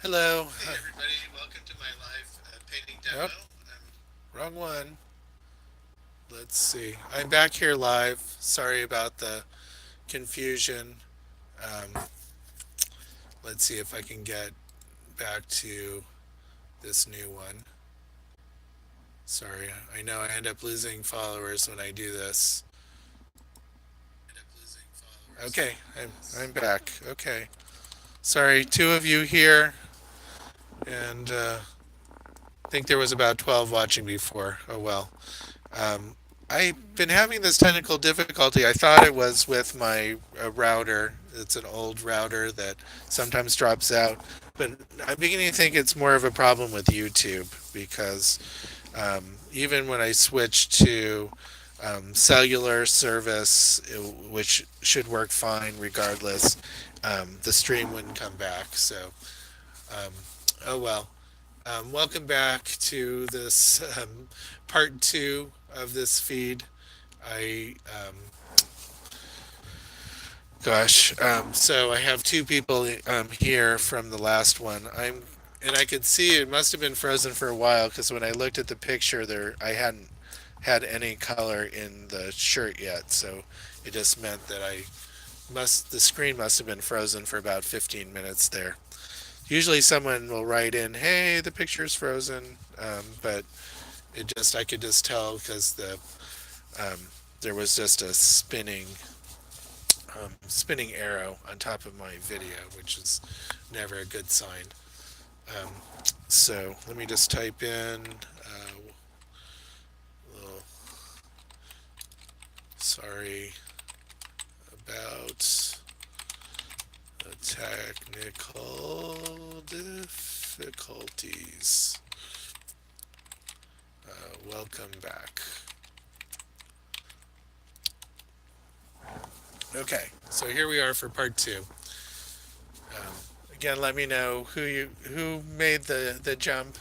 Hello. Hey everybody, welcome to my live painting Oh, demo. wrong one. Let's see. I'm back here live. Sorry about the confusion. Um, let's see if I can get back to this new one. Sorry. I know I end up losing followers when I do this. Okay, I'm back. Okay. Sorry, two of you here, and I think there was about 12 watching before. Oh well. Um, I've been having this technical difficulty. I thought it was with my router. It's an old router that sometimes drops out. But I'm beginning to think it's more of a problem with YouTube because even when I switched to cellular service, which should work fine regardless, the stream wouldn't come back. So, um, oh well. Welcome back to this part two of this feed. I so I have two people here from the last one. And I could see it must have been frozen for a while because when I looked at the picture, there I hadn't had any color in the shirt yet. So it just meant that the screen must have been frozen for about 15 minutes there. Usually someone will write in, "Hey, the picture's frozen," but I could just tell because um, there was just a spinning arrow on top of my video, which is never a good sign. Um, so let me just type in. Little, sorry about the technical difficulties. Welcome back. Okay, so here we are for part two. Um, Again, let me know who made the jump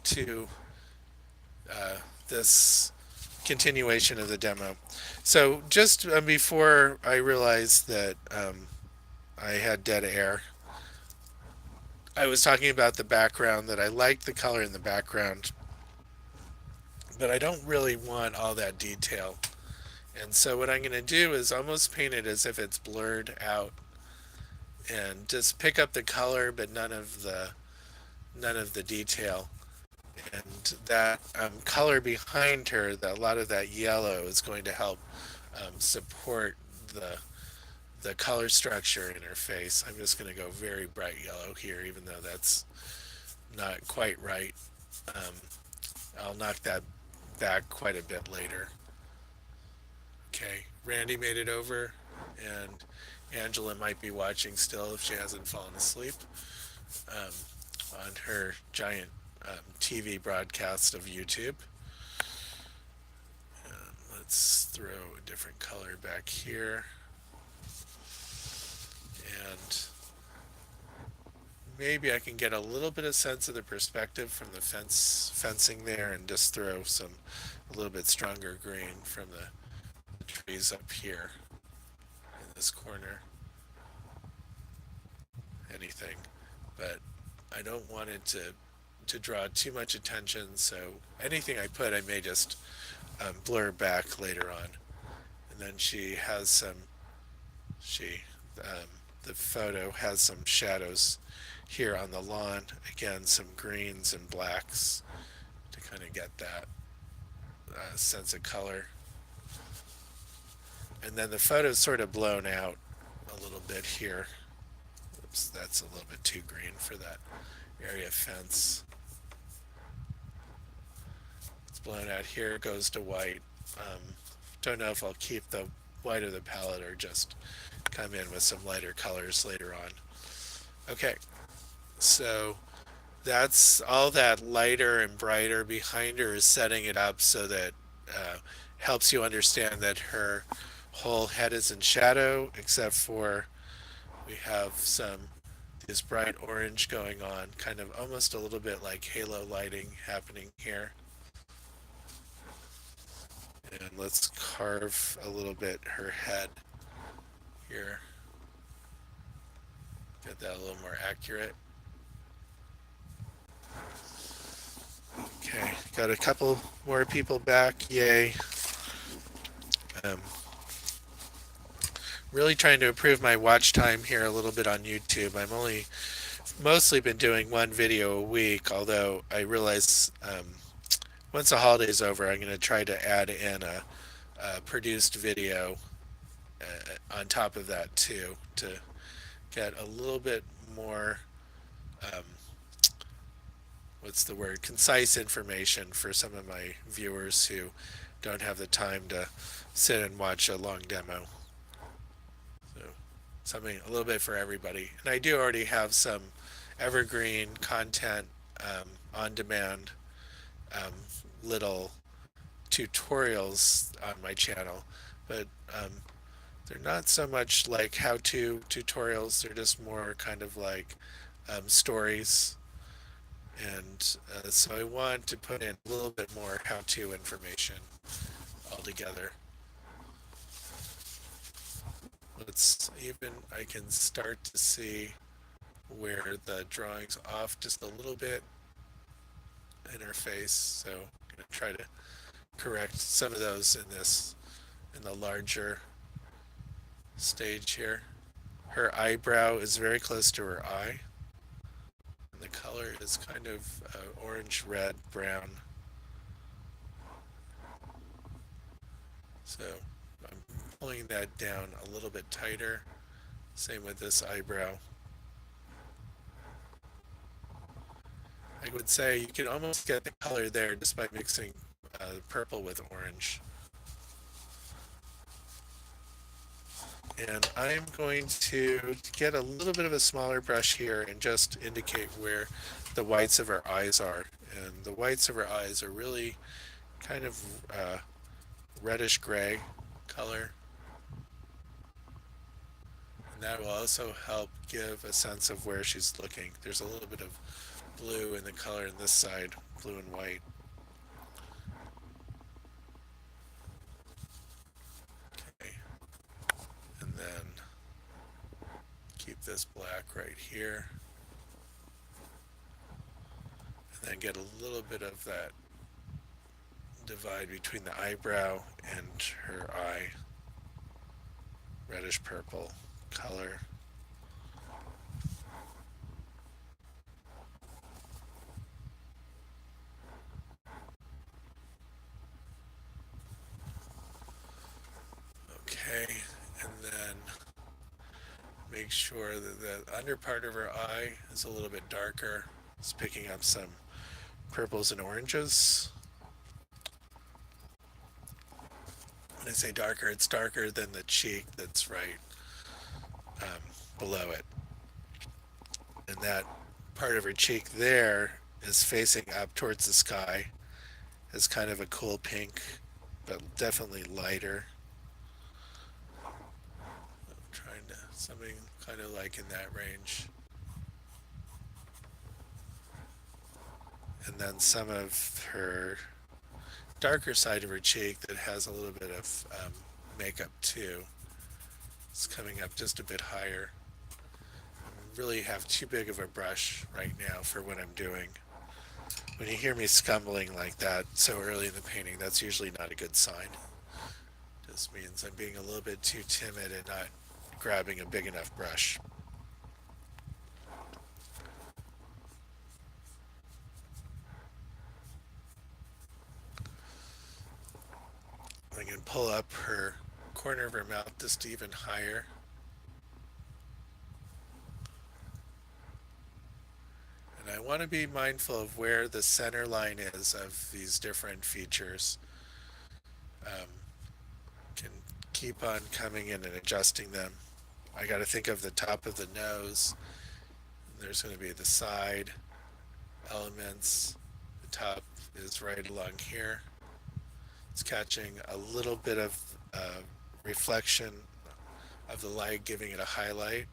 to this continuation of the demo. So just before I realized that I had dead air, I was talking about the background that I like the color in the background, but I don't really want all that detail. And so what I'm going to do is almost paint it as if it's blurred out and just pick up the color but none of the detail. And that color behind her, a lot of that yellow is going to help support the color structure in her face. I'm just going to go very bright yellow here, even though that's not quite right. Um, I'll knock that back quite a bit later. Okay, Randy made it over, and Angela might be watching still if she hasn't fallen asleep um, on her giant TV broadcast of YouTube. Let's throw a different color back here. And maybe I can get a little bit of sense of the perspective from the fencing there and just throw a little bit stronger green from the trees up here in this corner. Anything. But I don't want it to draw too much attention, so anything I put I may just blur back later on. And then she the photo has some shadows here on the lawn. Again, some greens and blacks to kind of get that sense of color. And then the photo's sort of blown out a little bit here. Oops, that's a little bit too green for that area fence. It's blown out here, it goes to white. Don't know if I'll keep the white of the palette or just come in with some lighter colors later on. Okay, so that's all that lighter and brighter behind her is setting it up so that uh, helps you understand that her whole head is in shadow, except for we have this bright orange going on, kind of almost a little bit like halo lighting happening here. And let's carve a little bit her head here, get that a little more accurate. Okay, got a couple more people back. Yay. Um, really trying to improve my watch time here a little bit on YouTube. I'm only mostly been doing one video a week, although I realize once the holiday's over, I'm going to try to add in a produced video on top of that too to get a little bit more, um, what's the word, concise information for some of my viewers who don't have the time to sit and watch a long demo. So something a little bit for everybody. And I do already have some evergreen content on demand, um, little tutorials on my channel, but they're not so much like how-to tutorials. They're just more kind of like stories. And so I want to put in a little bit more how-to information altogether. Let's even, I can start to see where the drawing's off just a little bit in her face. So I'm going to try to correct some of those in the larger stage here. Her eyebrow is very close to her eye. And the color is kind of orange, red, brown. So I'm pulling that down a little bit tighter. Same with this eyebrow. I would say you can almost get the color there just by mixing purple with orange. And I'm going to get a little bit of a smaller brush here and just indicate where the whites of her eyes are. And the whites of her eyes are really kind of reddish gray color. And that will also help give a sense of where she's looking. There's a little bit of blue in the color on this side, blue and white. Okay. And then keep this black right here. And then get a little bit of that divide between the eyebrow and her eye. Reddish purple color. Okay, and then make sure that the under part of her eye is a little bit darker. It's picking up some purples and oranges. When I say darker, it's darker than the cheek that's right below it. And that part of her cheek there is facing up towards the sky. It's kind of a cool pink, but definitely lighter. I'm trying to, something kind of like in that range. And then some of her darker side of her cheek that has a little bit of makeup too. It's coming up just a bit higher. I really have too big of a brush right now for what I'm doing. When you hear me scumbling like that so early in the painting, that's usually not a good sign. It just means I'm being a little bit too timid and not grabbing a big enough brush. I can pull up her corner of her mouth just even higher. And I want to be mindful of where the center line is of these different features. Can keep on coming in and adjusting them. I got to think of the top of the nose. There's going to be the side elements. The top is right along here. It's catching a little bit of reflection of the light, giving it a highlight.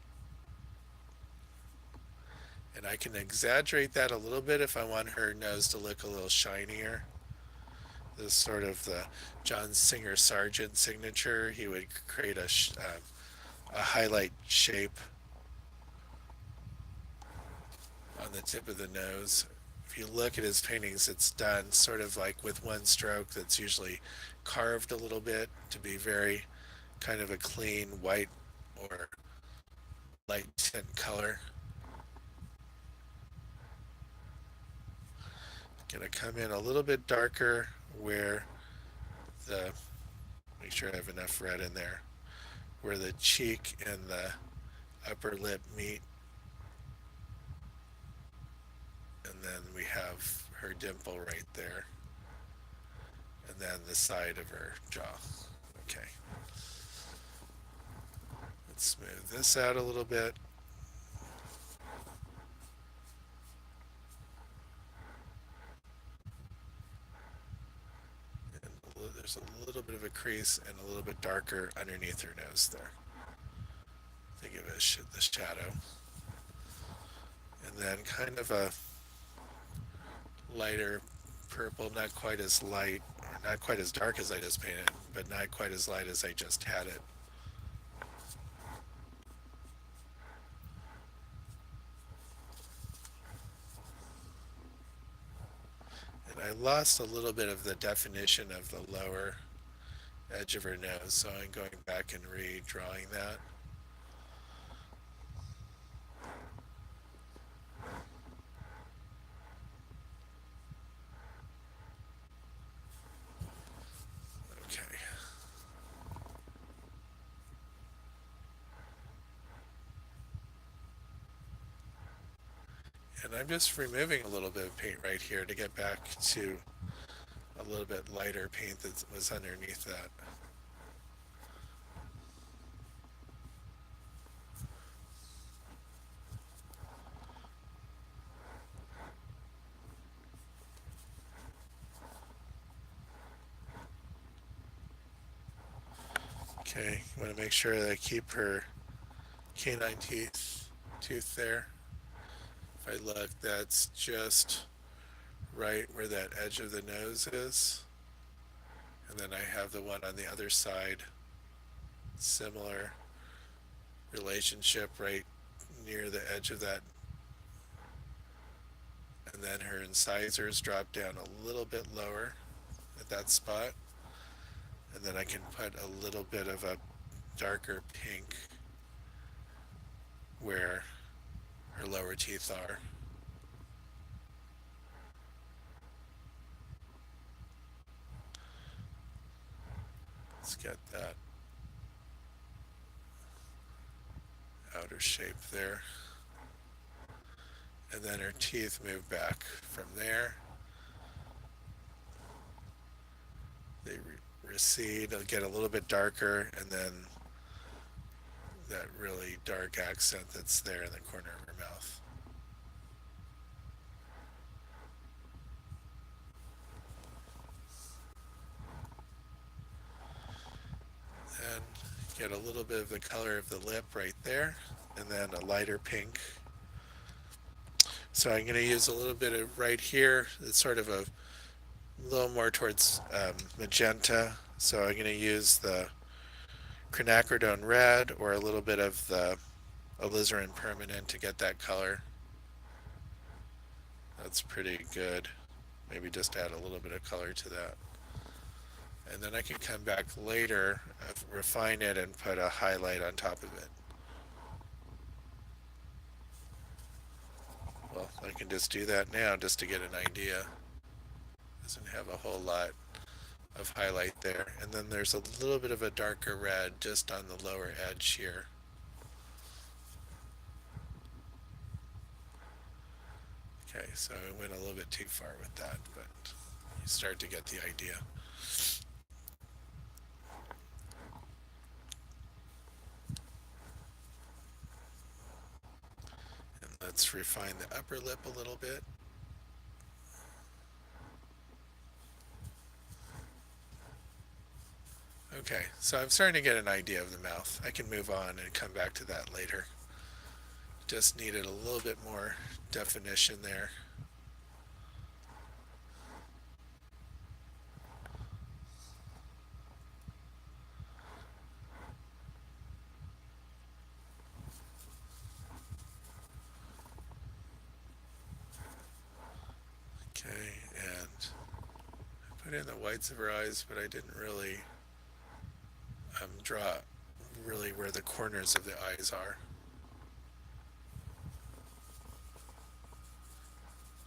And I can exaggerate that a little bit if I want her nose to look a little shinier. This is sort of the John Singer Sargent signature. He would create a highlight shape on the tip of the nose if you look at his paintings, it's done sort of like with one stroke that's usually carved a little bit to be very kind of a clean white or light tint color. Gonna come in a little bit darker where the, make sure I have enough red in there, where the cheek and the upper lip meet. And then we have her dimple right there. And then the side of her jaw. Okay. Let's smooth this out a little bit. And there's a little bit of a crease and a little bit darker underneath her nose there. Think of it as the shadow. And then kind of a lighter purple, not quite as light, or not quite as dark as I just painted, but not quite as light as I just had it. And I lost a little bit of the definition of the lower edge of her nose, so I'm going back and redrawing that. Okay. And I'm just removing a little bit of paint right here to get back to a little bit lighter paint that was underneath that. Okay, you want to make sure that I keep her canine tooth there. If I look, that's just right where that edge of the nose is. And then I have the one on the other side, similar relationship right near the edge of that. And then her incisors drop down a little bit lower at that spot. And then I can put a little bit of a darker pink where her lower teeth are. Let's get that outer shape there. And then her teeth move back from there. They recede, they'll get a little bit darker, and then that really dark accent that's there in the corner of her mouth. And get a little bit of the color of the lip right there, and then a lighter pink. So I'm going to use a little bit of right here. It's sort of a little more towards magenta. So I'm going to use the quinacridone red or a little bit of the alizarin permanent to get that color. That's pretty good. Maybe just add a little bit of color to that. And then I can come back later, refine it, and put a highlight on top of it. Well, I can just do that now just to get an idea. Doesn't have a whole lot of highlight there. And then there's a little bit of a darker red just on the lower edge here. Okay, so I went a little bit too far with that, but you start to get the idea. And let's refine the upper lip a little bit. Okay, so I'm starting to get an idea of the mouth. I can move on and come back to that later. Just needed a little bit more definition there. put in the whites of her eyes, but I didn't really draw really where the corners of the eyes are.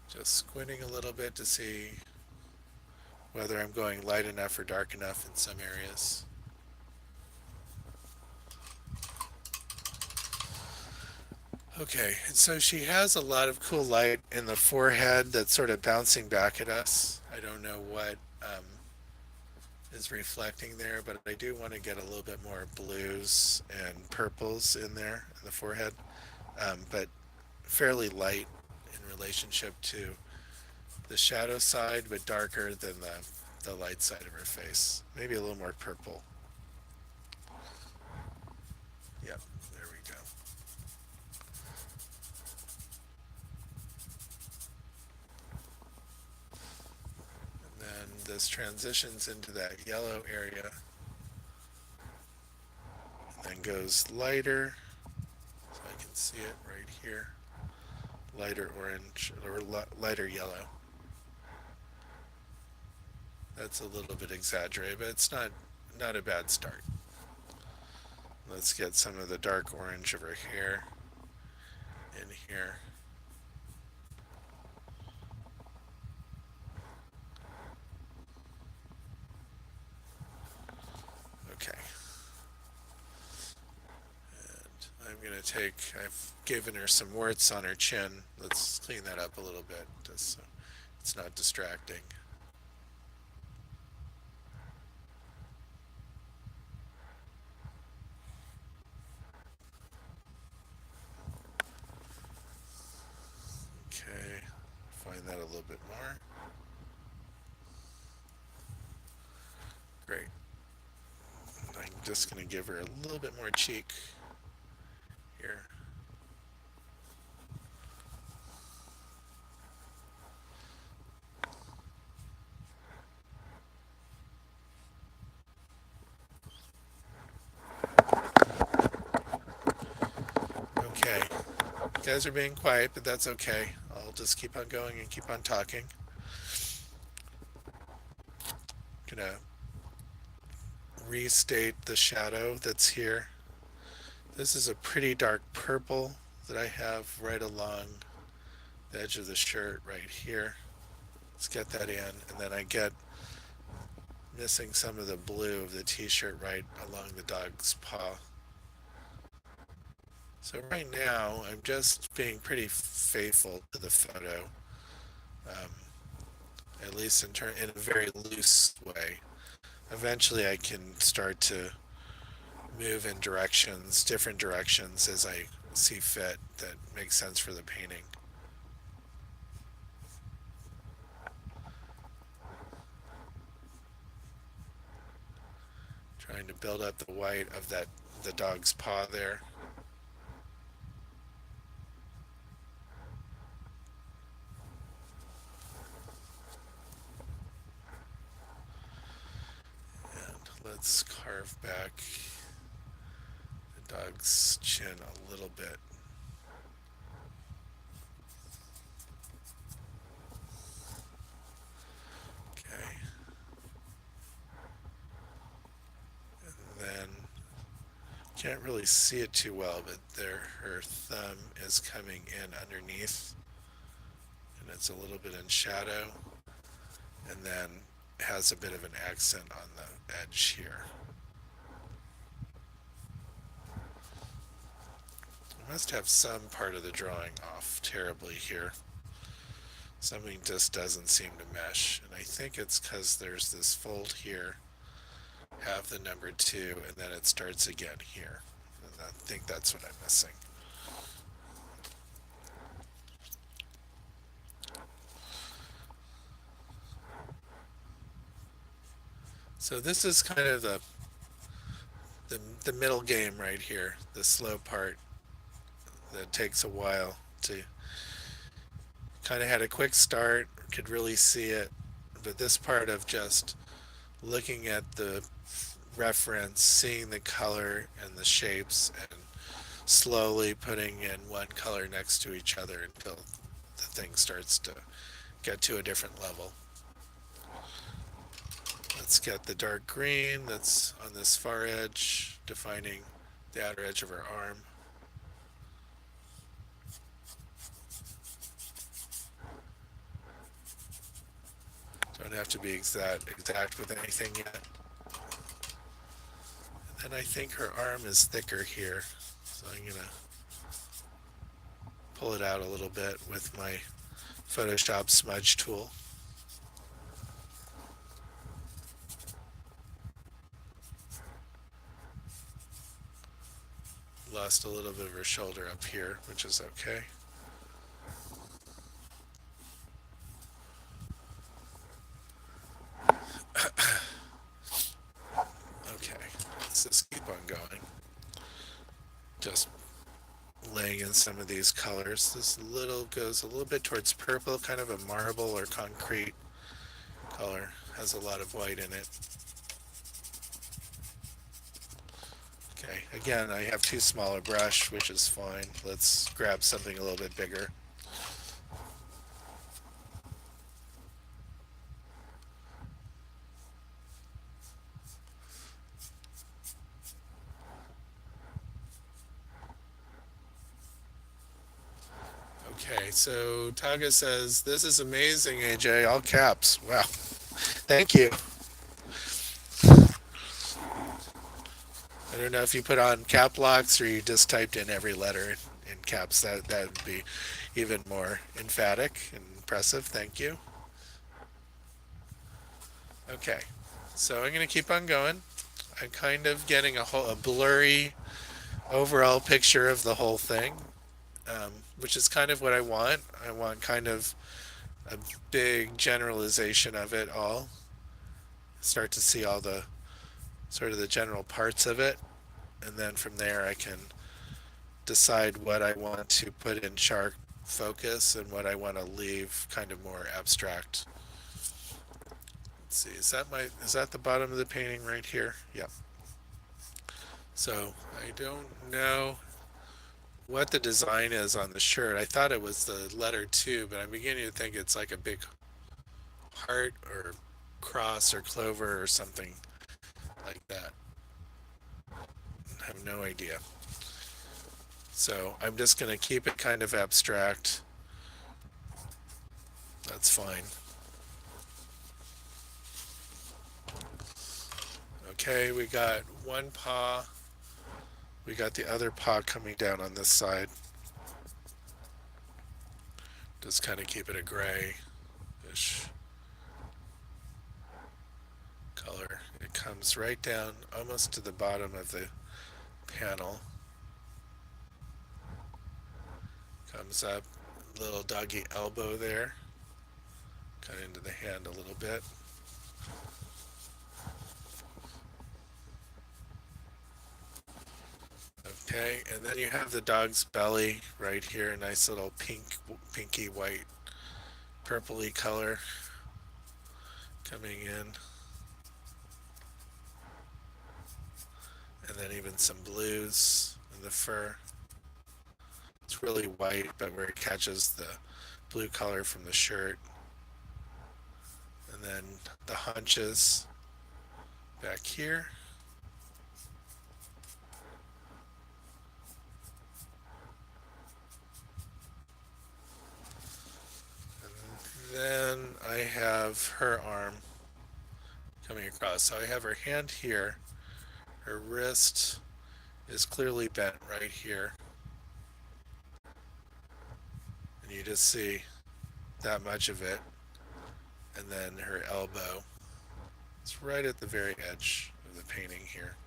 Just squinting a little bit to see whether I'm going light enough or dark enough in some areas. Okay, and so she has a lot of cool light in the forehead that's sort of bouncing back at us. I don't know what is reflecting there, but I do want to get a little bit more blues and purples in there in the forehead, but fairly light in relationship to the shadow side, but darker than the light side of her face. Maybe a little more purple. Yep, there we go. And then this transitions into that yellow area and then goes lighter, so I can see it right here. Lighter orange or lighter yellow. That's a little bit exaggerated, but it's not a bad start. Let's get some of the dark orange of her hair in here. Okay. And I'm going to take, I've given her some warts on her chin. Let's clean that up a little bit just so it's not distracting. Okay, find that a little bit more. Great. I'm just going to give her a little bit more cheek here. Okay, you guys are being quiet, but that's okay. I'll just keep on going and keep on talking. Gonna restate the shadow that's here. This is a pretty dark purple that I have right along the edge of the shirt right here. Let's get that in, and then I get missing some of the blue of the t-shirt right along the dog's paw. So right now I'm just being pretty faithful to the photo, um, at least in a very loose way. Eventually I can start to move in directions, different directions as I see fit that makes sense for the painting. Trying to build up the white of the dog's paw there. And let's carve back the dog's chin a little bit. Okay. And then can't really see it too well, but there her thumb is coming in underneath and it's a little bit in shadow and then has a bit of an accent on the edge here. I must have some part of the drawing off terribly here. Something just doesn't seem to mesh, and I think it's because there's this fold here, have the number 2, and then it starts again here. And I think that's what I'm missing. So this is kind of the middle game right here, the slow part that takes a while to kind of had a quick start, could really see it, but this part of just looking at the reference, seeing the color and the shapes, and slowly putting in one color next to each other until the thing starts to get to a different level. Let's get the dark green that's on this far edge, defining the outer edge of her arm. Don't have to be exact with anything yet. And I think her arm is thicker here, so I'm gonna pull it out a little bit with my Photoshop smudge tool. Lost a little bit of her shoulder up here, which is okay. Okay, let's just keep on going. Just laying in some of these colors. This little goes a little bit towards purple, kind of a marble or concrete color. Has a lot of white in it. Okay, again, I have too small a brush, which is fine. Let's grab something a little bit bigger. Okay, so Taga says, "This is amazing, AJ, all caps." Wow, thank you. I don't know if you put on cap locks or you just typed in every letter in caps. That would be even more emphatic and impressive. Thank you. Okay, so I'm going to keep on going. I'm kind of getting a blurry overall picture of the whole thing, which is kind of what I want. I want kind of a big generalization of it all. Start to see all the sort of the general parts of it, and then from there I can decide what I want to put in sharp focus and what I want to leave kind of more abstract. Let's see, is that the bottom of the painting right here? Yep. So I don't know what the design is on the shirt. I thought it was the letter 2, but I'm beginning to think it's like a big heart or cross or clover or something like that. I have no idea. So I'm just going to keep it kind of abstract. That's fine. Okay, we got one paw. We got the other paw coming down on this side. Just kind of keep it a grayish color. It comes right down almost to the bottom of the panel. Comes up, little doggy elbow there. Cut into the hand a little bit. Okay, and then you have the dog's belly right here, a nice little pinky white, purpley color coming in. And then even some blues in the fur. It's really white, but where it catches the blue color from the shirt. And then the haunches back here. And then I have her arm coming across. So I have her hand here. Her wrist is clearly bent right here. And you just see that much of it. And then her elbow. It's right at the very edge of the painting here.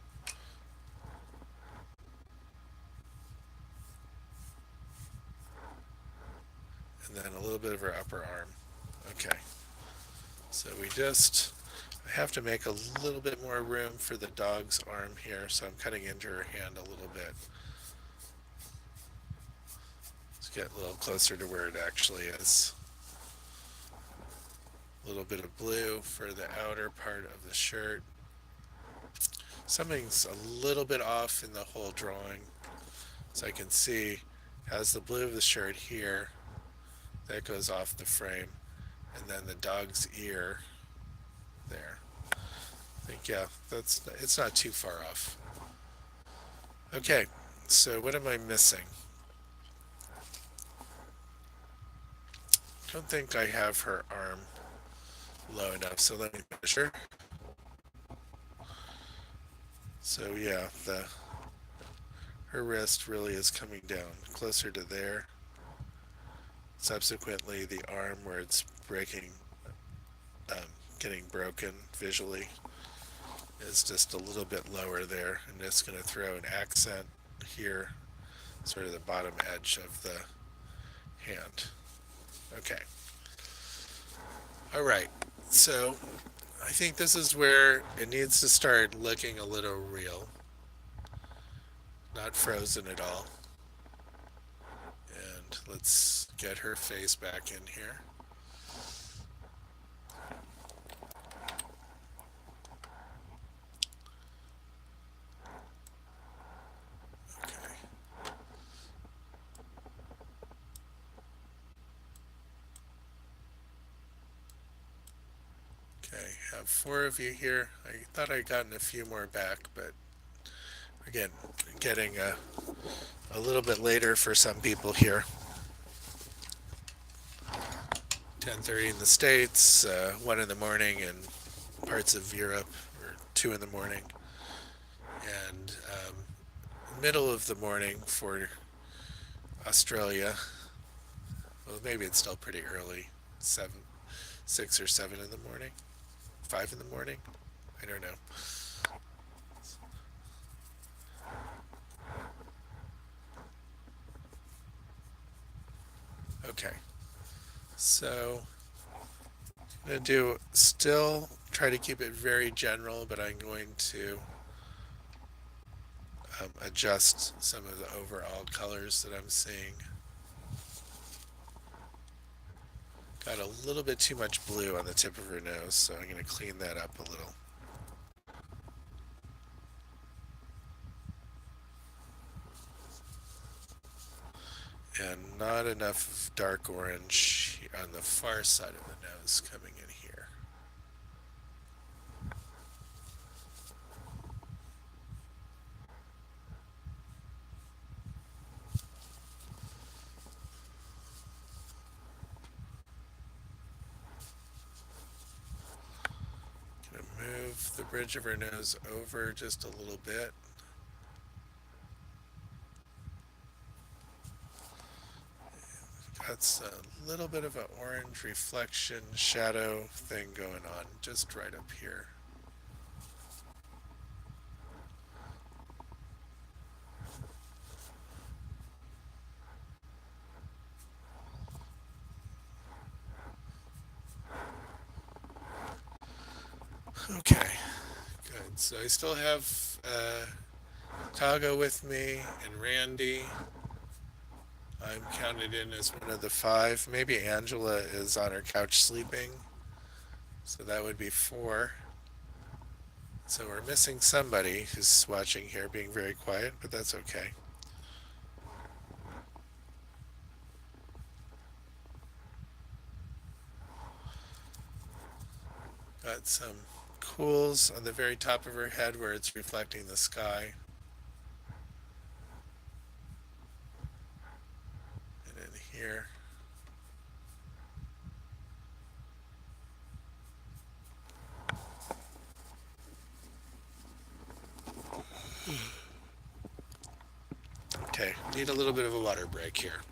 And then a little bit of her upper arm. Okay. So I have to make a little bit more room for the dog's arm here, so I'm cutting into her hand a little bit. Let's get a little closer to where it actually is. A little bit of blue for the outer part of the shirt. Something's a little bit off in the whole drawing. So I can see has the blue of the shirt here. That goes off the frame. And then the dog's ear there. think, yeah, it's not too far off. Okay, so what am I missing? I don't think I have her arm low enough, so let me measure. So yeah, the her wrist really is coming down closer to there. Subsequently, the arm where it's breaking, um, getting broken visually is just a little bit lower there. I'm just going to throw an accent here, sort of the bottom edge of the hand. Okay. All right. So I think this is where it needs to start looking a little real, not frozen at all. And let's get her face back in here. Okay. Okay, have four of you here. I thought I'd gotten a few more back, but again, getting a little bit later for some people here. 10:30 in the States, 1 in the morning in parts of Europe, or 2 in the morning, and middle of the morning for Australia. Well, maybe it's still pretty early, 6 or 7 in the morning, 5 in the morning. I don't know. Okay, so I'm going to do still try to keep it very general, but I'm going to adjust some of the overall colors that I'm seeing. Got a little bit too much blue on the tip of her nose, so I'm going to clean that up a little. And not enough dark orange on the far side of the nose coming in here. Gonna move the bridge of her nose over just a little bit. Got a little bit of an orange reflection shadow thing going on just right up here. Okay, good. So I still have Tago with me and Randy. I'm counted in as one of the 5. Maybe Angela is on her couch sleeping, so that would be 4. So we're missing somebody who's watching here being very quiet, but that's okay. Got some cools on the very top of her head where it's reflecting the sky. And in here. Okay, need a little bit of a water break here.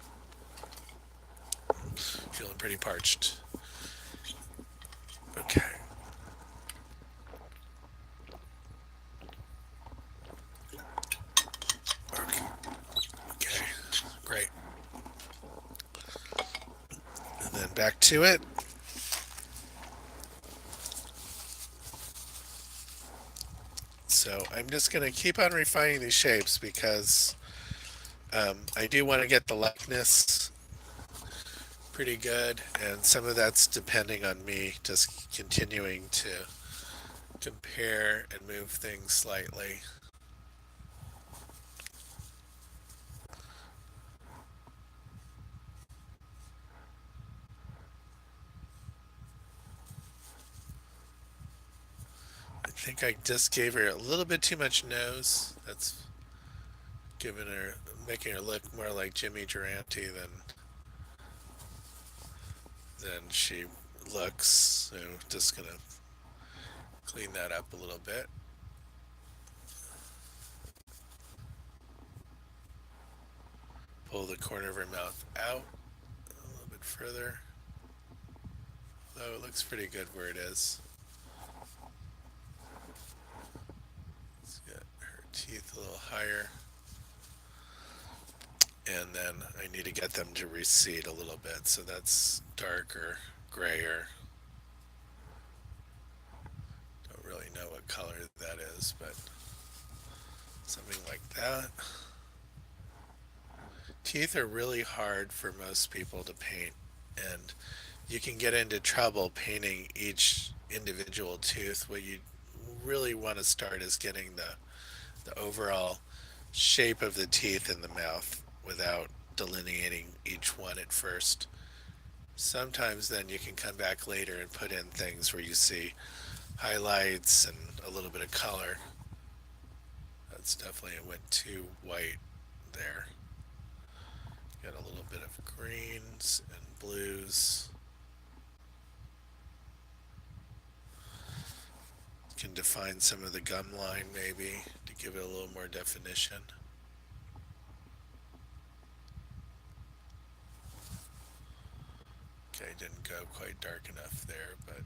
Feeling pretty parched. Okay. Okay. Okay. Great. And then back to it. So I'm just going to keep on refining these shapes because I do want to get the likeness pretty good, and some of that's depending on me just continuing to compare and move things slightly. think I just gave her a little bit too much nose. That's giving her, making her look more like Jimmy Durante than she looks. So just gonna clean that up a little bit. Pull the corner of her mouth out a little bit further. Though it looks pretty good where it is. Let's get her teeth a little higher. And then I need to get them to recede a little bit. So that's darker, grayer. Don't really know what color that is, but something like that. Teeth are really hard for most people to paint, and you can get into trouble painting each individual tooth. What you really want to start is getting the overall shape of the teeth in the mouth without delineating each one at first. Sometimes then you can come back later and put in things where you see highlights and a little bit of color. That's definitely, it went too white there. Got a little bit of greens and blues. Can define some of the gum line maybe to give it a little more definition. Okay, didn't go quite dark enough there, but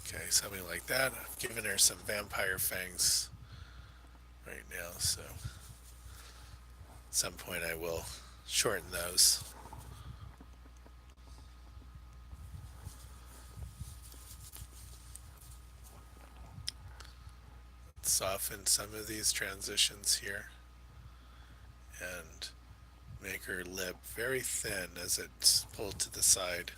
okay, something like that. I've given her some vampire fangs right now, so at some point I will shorten those. Soften some of these transitions here and make her lip very thin as it's pulled to the side.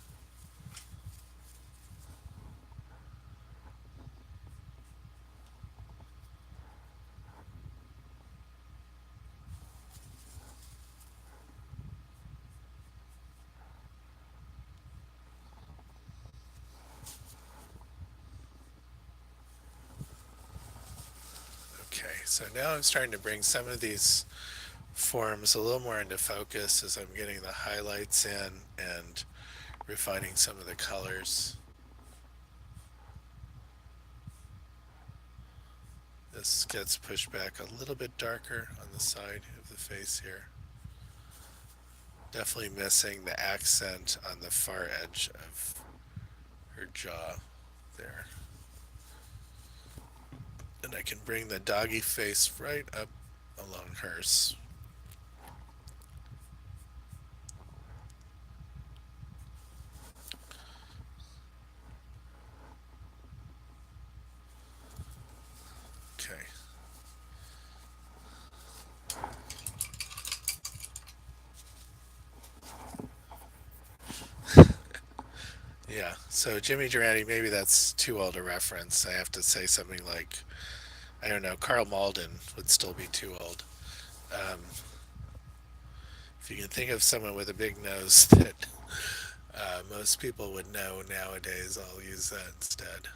Okay, so now I'm starting to bring some of these forms a little more into focus as I'm getting the highlights in and refining some of the colors. This gets pushed back a little bit darker on the side of the face here. Definitely missing the accent on the far edge of her jaw there. And I can bring the doggy face right up along hers. Okay. Yeah, so Jimmy Durante, maybe that's too old a reference. I have to say something like, I don't know, Carl Malden would still be too old. Um, if you can think of someone with a big nose that most people would know nowadays, I'll use that instead.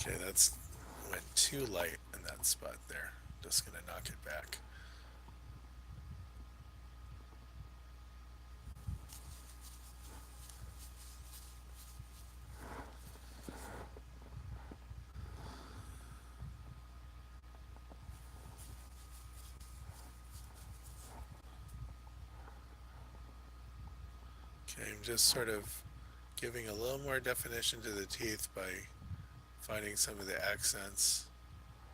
Okay, that's went too light in that spot there. Just gonna knock it back. Okay, I'm just sort of giving a little more definition to the teeth by finding some of the accents,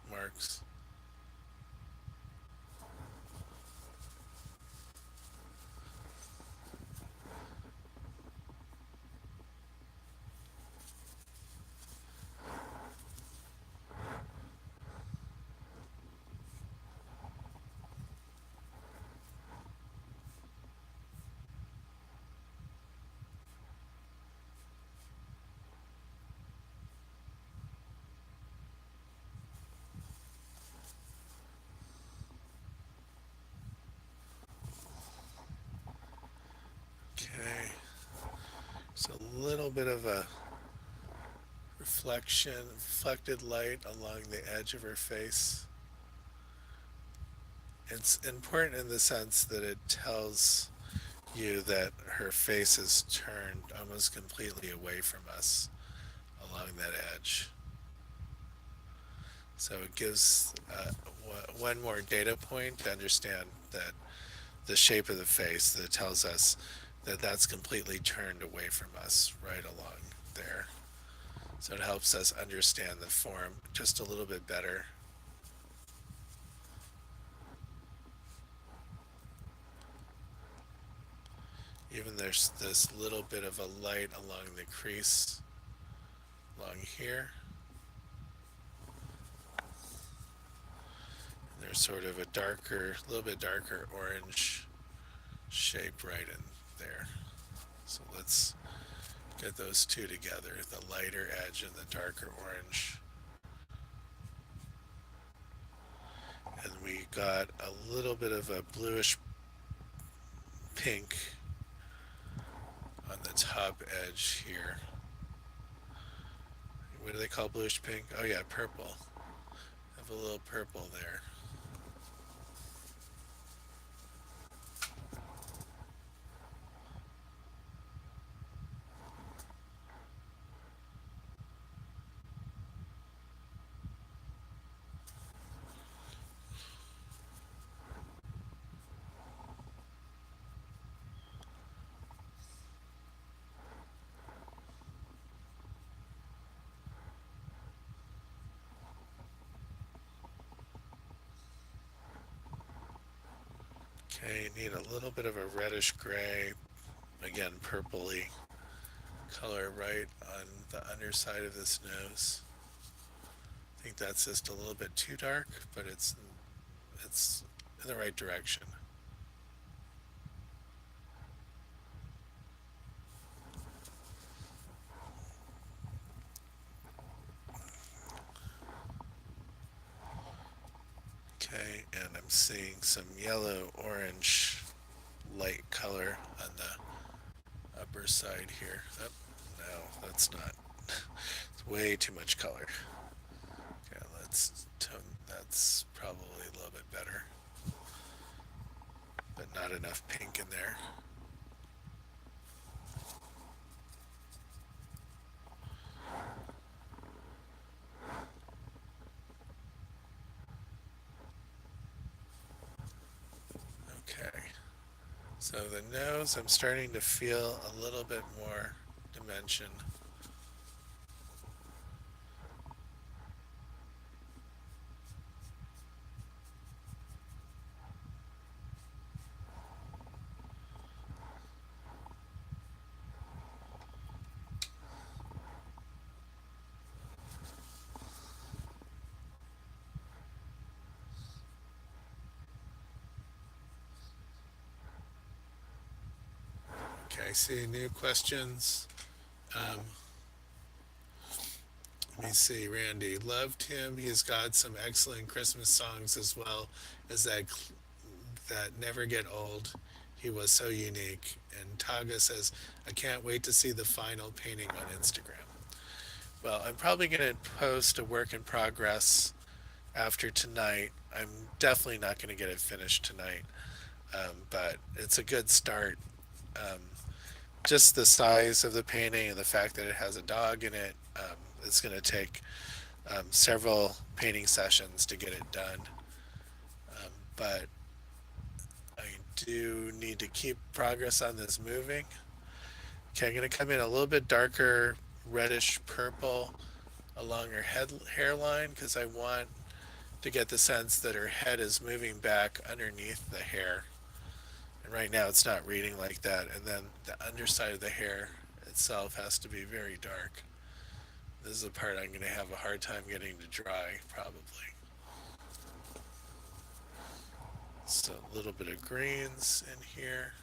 marks. a little bit of a reflected light along the edge of her face. It's important in the sense that it tells you that her face is turned almost completely away from us along that edge. So it gives one more data point to understand that the shape of the face that tells us that that's completely turned away from us right along there. So it helps us understand the form just a little bit better. Even there's this little bit of a light along the crease along here. There's sort of a darker, a little bit darker orange shape right in there. So let's get those two together, the lighter edge and the darker orange. And we got a little bit of a bluish pink on the top edge here. What do they call bluish pink? Oh yeah, purple. Have a little purple there. Okay, you need a little bit of a reddish gray, again purpley color right on the underside of this nose. I think that's just a little bit too dark, but it's in the right direction. Okay, and I'm seeing some yellow orange light color on the upper side here. Oh, no, that's not. It's way too much color. Okay, let's tone. That's probably a little bit better, but not enough pink in there. Okay, so the nose, I'm starting to feel a little bit more dimension. Okay, I see new questions. Um, Let me see, Randy. Loved him. He's got some excellent Christmas songs as well as that never get old. He was so unique. And Taga says, I can't wait to see the final painting on Instagram. Well, I'm probably going to post a work in progress after tonight. I'm definitely not going to get it finished tonight, but it's a good start. Um, just the size of the painting and the fact that it has a dog in it, it's going to take several painting sessions to get it done. But I do need to keep progress on this moving. Okay, I'm going to come in a little bit darker reddish purple along her hairline because I want to get the sense that her head is moving back underneath the hair. And right now it's not reading like that. And then the underside of the hair itself has to be very dark. This is the part I'm going to have a hard time getting to dry, probably. So a little bit of greens in here.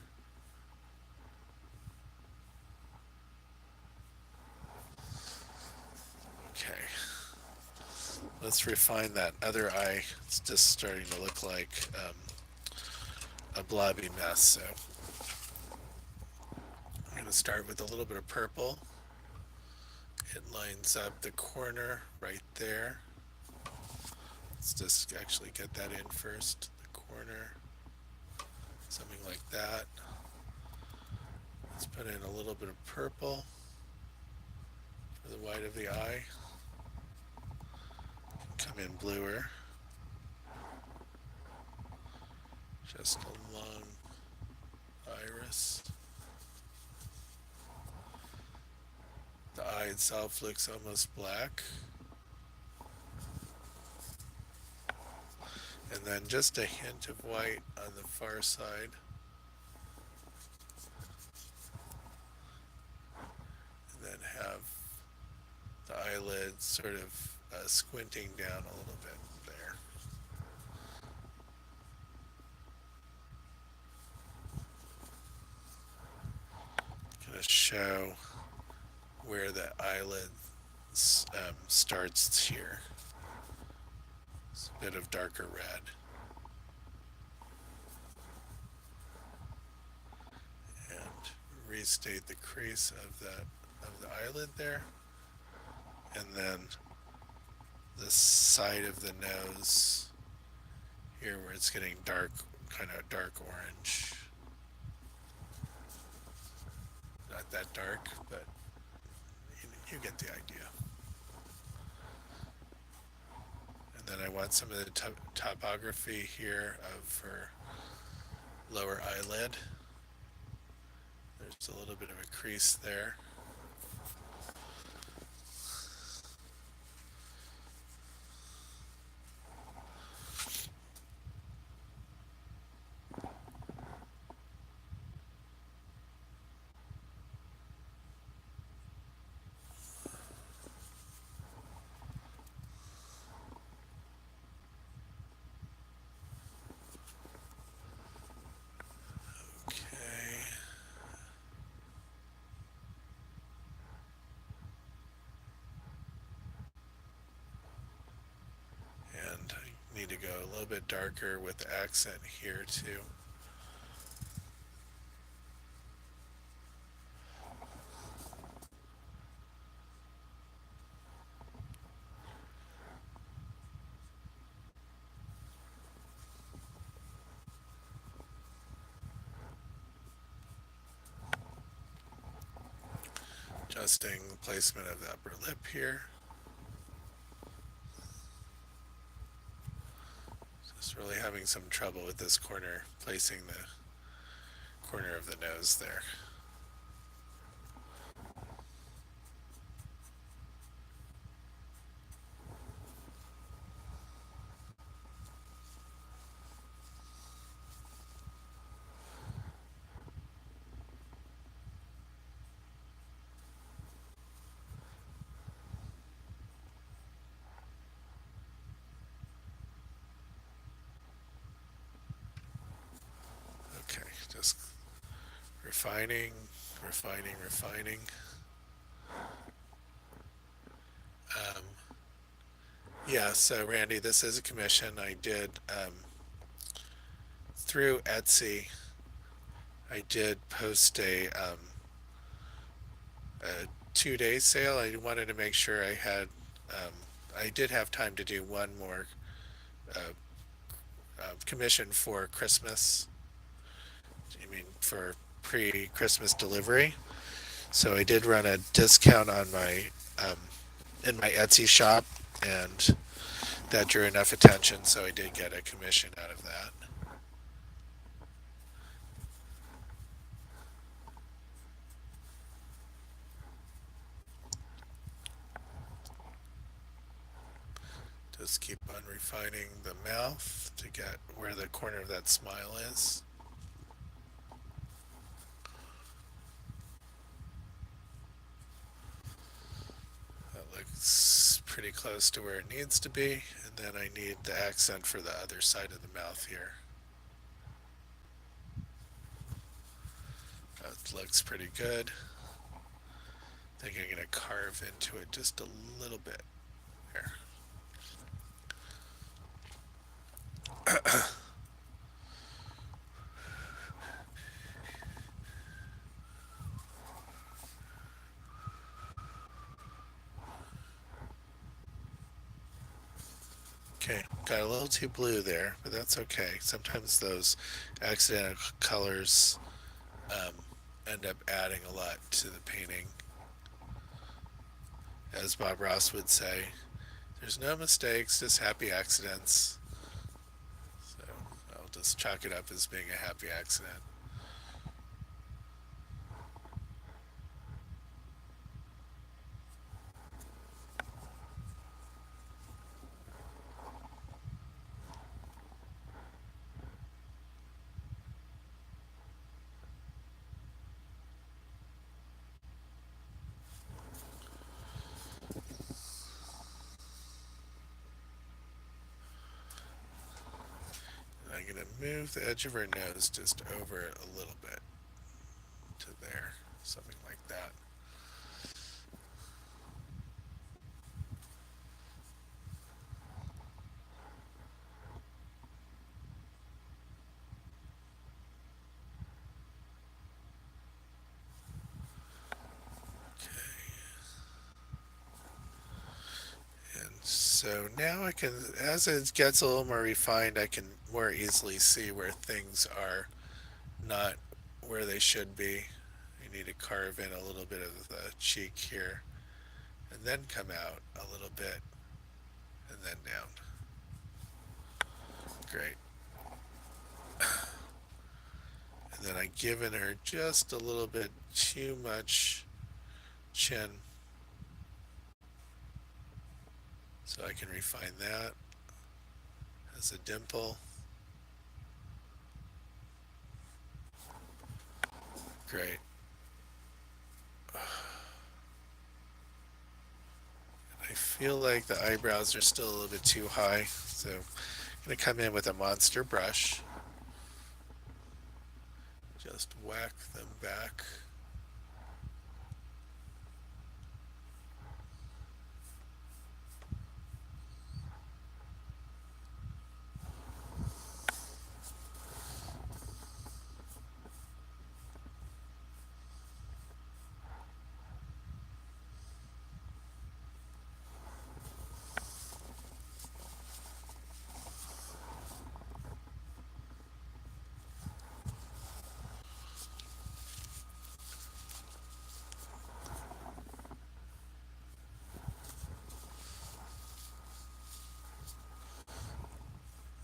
Okay. Let's refine that other eye. It's just starting to look like a blobby mess. So I'm going to start with a little bit of purple. It lines up the corner right there. Let's just actually get that in first. The corner, something like that. Let's put in a little bit of purple for the white of the eye. Come in bluer. Just along iris. The eye itself looks almost black. And then just a hint of white on the far side. And then have the eyelid sort of squinting down a little bit there. Going to show where the eyelid starts here. It's a bit of darker red. And restate the crease of the eyelid there. And then the side of the nose here where it's getting dark, kind of dark orange. Not that dark, but you get the idea. And then I want some of the topography here of her lower eyelid. There's a little bit of a crease there. And I need to go a little bit darker with the accent here too. Adjusting the placement of the upper lip here. Just really having some trouble with this corner, placing the corner of the nose there. Okay, just refining, refining. Um, yeah, so Randy, this is a commission I did through Etsy. I did post a 2-day sale. I wanted to make sure I did have time to do one more uh, commission for Christmas. I mean, for pre-Christmas delivery. So I did run a discount on my in my Etsy shop, and that drew enough attention, so I did get a commission out of that. Just keep on refining the mouth to get where the corner of that smile is. That looks pretty close to where it needs to be, and then I need the accent for the other side of the mouth here. That looks pretty good. I think I'm going to carve into it just a little bit there. Okay, got a little too blue there, but that's okay. Sometimes those accidental colors um, end up adding a lot to the painting. As Bob Ross would say, there's no mistakes, just happy accidents. So I'll just chalk it up as being a happy accident. I'm going to move the edge of her nose just over it a little bit to there, something like that. And so now I can, as it gets a little more refined, I can more easily see where things are not where they should be. You need to carve in a little bit of the cheek here and then come out a little bit and then down. Great. And then I've given her just a little bit too much chin, so I can refine that as a dimple. Great. I feel like the eyebrows are still a little bit too high, so I'm going to come in with a monster brush. Just whack them back.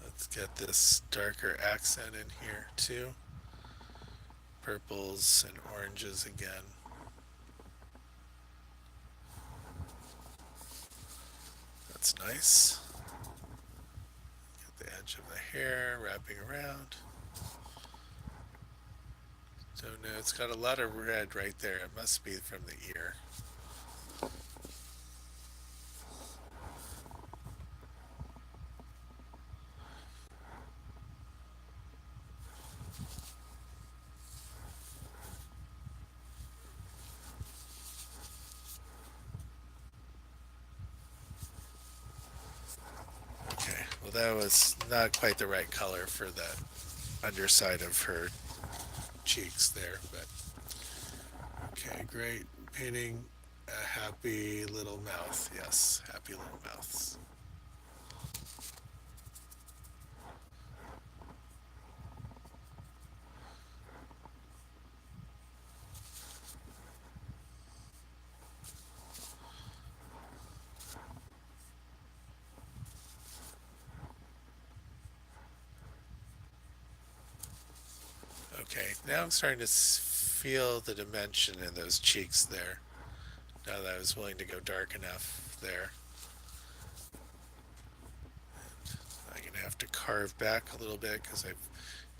Let's get this darker accent in here too. Purples and oranges again. That's nice. Get the edge of the hair wrapping around. So no, it's got a lot of red right there. It must be from the ear. Okay, well that was not quite the right color for the underside of her cheeks there, but okay, great. Painting a happy little mouth. Yes, happy little mouths. Okay, now I'm starting to feel the dimension in those cheeks there. Now that I was willing to go dark enough there. I'm going to have to carve back a little bit because I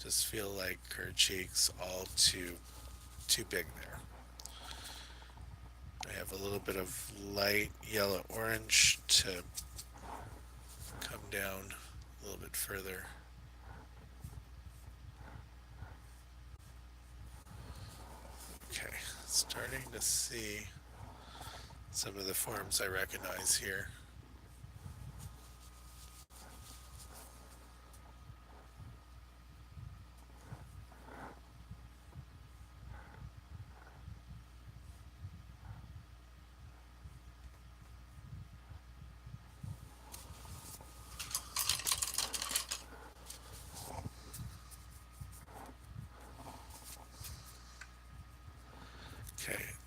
just feel like her cheeks all too big there. I have a little bit of light yellow orange to come down a little bit further. Okay, starting to see some of the forms I recognize here.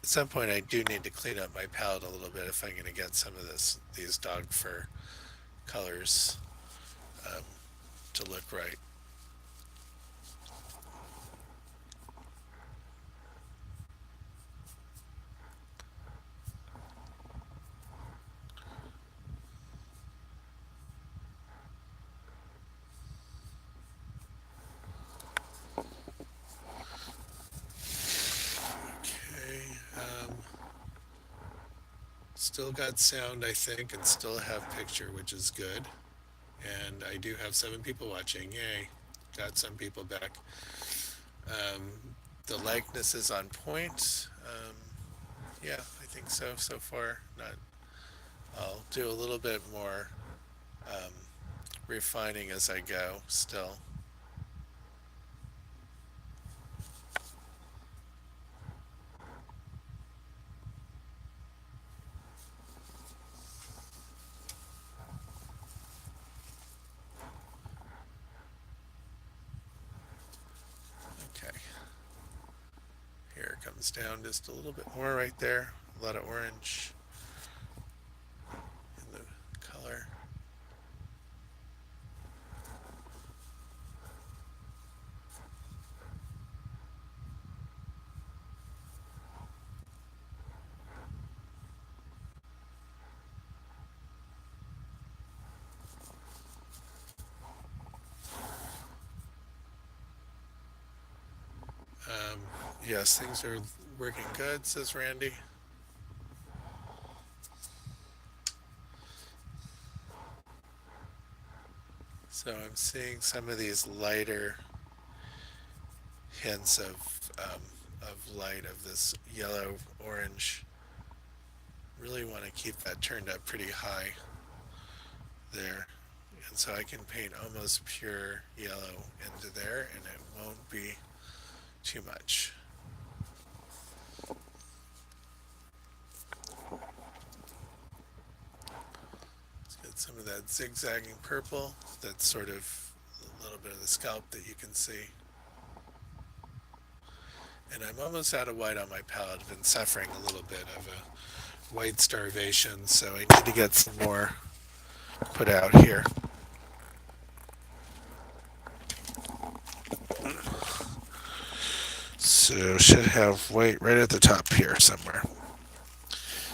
at some point I do need to clean up my palette a little bit if I'm going to get some of these dog fur colors um, to look right. Okay. Still got sound, I think, and still have picture, which is good. And I do have 7 people watching. Yay. Got some people back. The likeness is on point. Yeah, I think so far. Not. I'll do a little bit more um, refining as I go. Still. Okay. Here it comes down just a little bit more right there. A lot of orange in the color. Um, yes, things are working good, says Randy. So I'm seeing some of these lighter hints of light of this yellow orange. Really want to keep that turned up pretty high there. And so I can paint almost pure yellow into there and it won't be too much. Let's get some of that zigzagging purple. That's sort of a little bit of the scalp that you can see. And I'm almost out of white on my palette. I've been suffering a little bit of a white starvation, so I need to get some more put out here. So should have white right at the top here somewhere.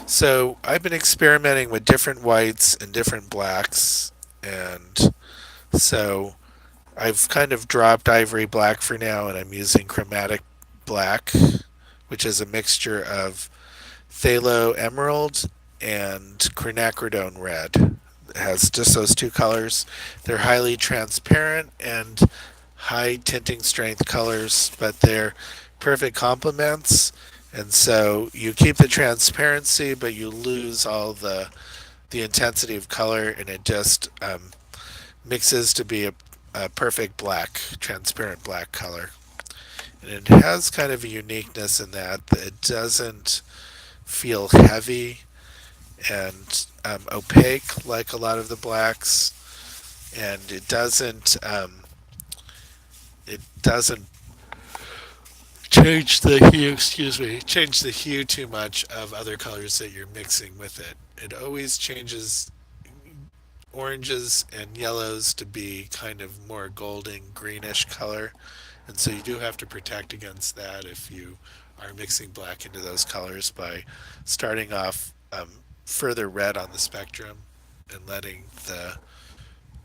So I've been experimenting with different whites and different blacks, and so I've kind of dropped ivory black for now, and I'm using chromatic black, which is a mixture of phthalo emerald and quinacridone red. It has just those 2 colors. They're highly transparent and high tinting strength colors, but they're perfect complements. And so you keep the transparency, but you lose all the intensity of color, and it just mixes to be a perfect black, transparent black color. And it has kind of a uniqueness in that it doesn't feel heavy and opaque like a lot of the blacks, and it doesn't change the hue. Excuse me, change the hue too much of other colors that you're mixing with it. It always changes oranges and yellows to be kind of more golden greenish color, and so you do have to protect against that if you are mixing black into those colors by starting off further red on the spectrum and letting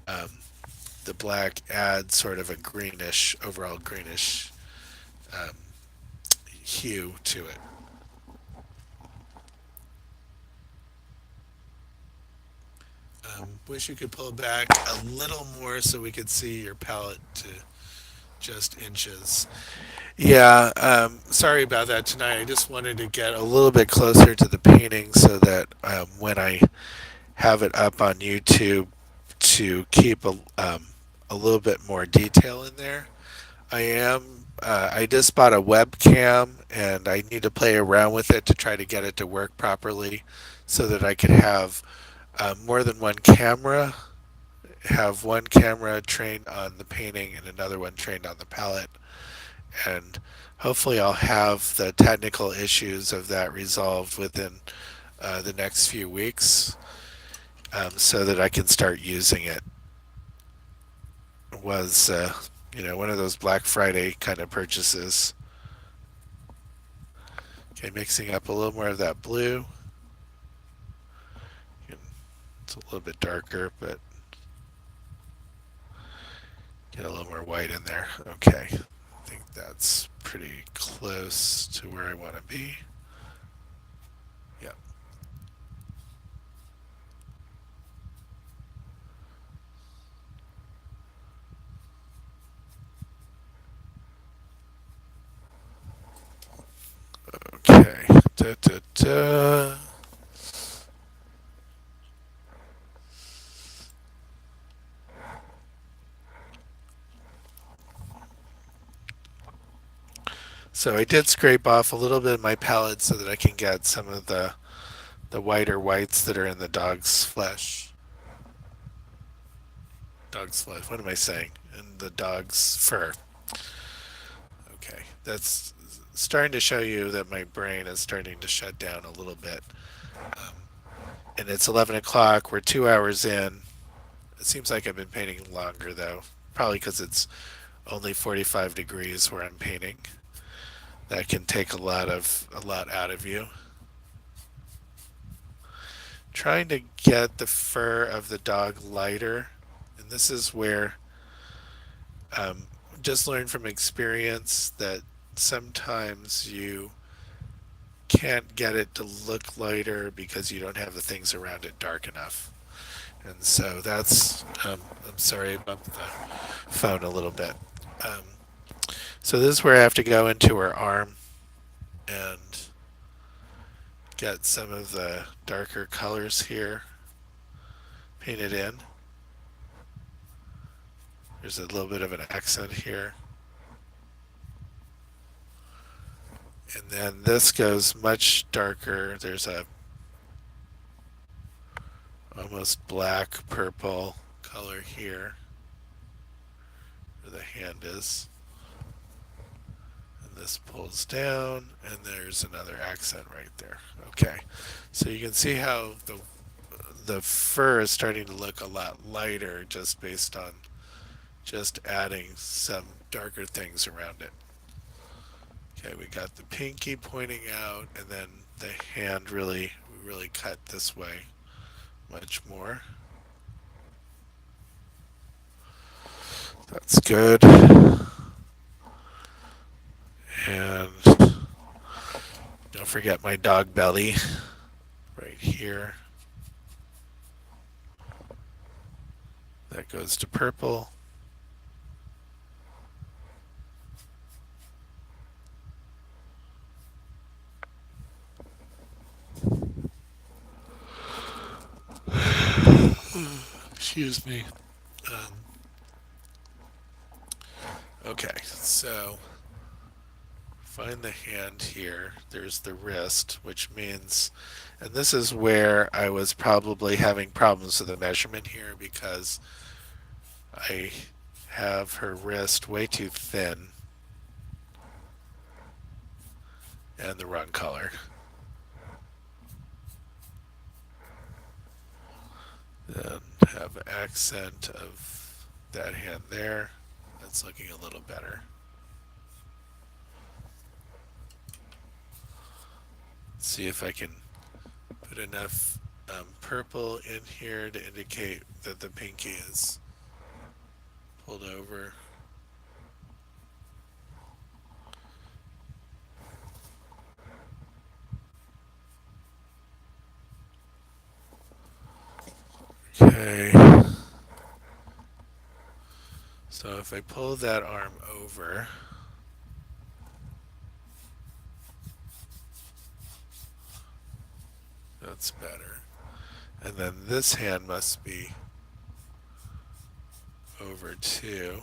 um, the black add sort of a greenish, overall greenish um, hue to it. Wish you could pull back a little more so we could see your palette to just inches. Yeah, sorry about that tonight. I just wanted to get a little bit closer to the painting so that when I have it up on YouTube to keep a little bit more detail in there. I just bought a webcam and I need to play around with it to try to get it to work properly so that I could have more than one camera, have one camera trained on the painting and another one trained on the palette, and hopefully I'll have the technical issues of that resolved within the next few weeks, so that I can start using it. Was one of those Black Friday kind of purchases. Okay, mixing up a little more of that blue. It's a little bit darker, but get a little more white in there. Okay, I think that's pretty close to where I want to be. Yeah. Okay. Da, da, da. So I did scrape off a little bit of my palette so that I can get some of the whiter whites that are in the dog's flesh. Dog's flesh. What am I saying? In the dog's fur. Okay, that's starting to show you that my brain is starting to shut down a little bit. Um, and it's 11 o'clock. We're 2 hours in. It seems like I've been painting longer though. Probably because it's only 45 degrees where I'm painting. That can take a lot out of you. Trying to get the fur of the dog lighter, and this is where just learn from experience that sometimes you can't get it to look lighter because you don't have the things around it dark enough. And so that's, I'm sorry about the phone a little bit. Um, so this is where I have to go into her arm and get some of the darker colors here painted in. There's a little bit of an accent here. And then this goes much darker. There's a almost black purple color here where the hand is. And this pulls down and there's another accent right there. Okay. So you can see how the fur is starting to look a lot lighter just based on just adding some darker things around it. Okay, we got the pinky pointing out, and then the hand really cut this way much more. That's good. And don't forget my dog belly right here. That goes to purple. Excuse me. Um, okay, so find the hand here. There's the wrist, which means, and this is where I was probably having problems with the measurement here because I have her wrist way too thin and the wrong color. Then have accent of that hand there. That's looking a little better. See if I can put enough purple in here to indicate that the pinky is pulled over. Okay. So if I pull that arm over, that's better. And then this hand must be over too.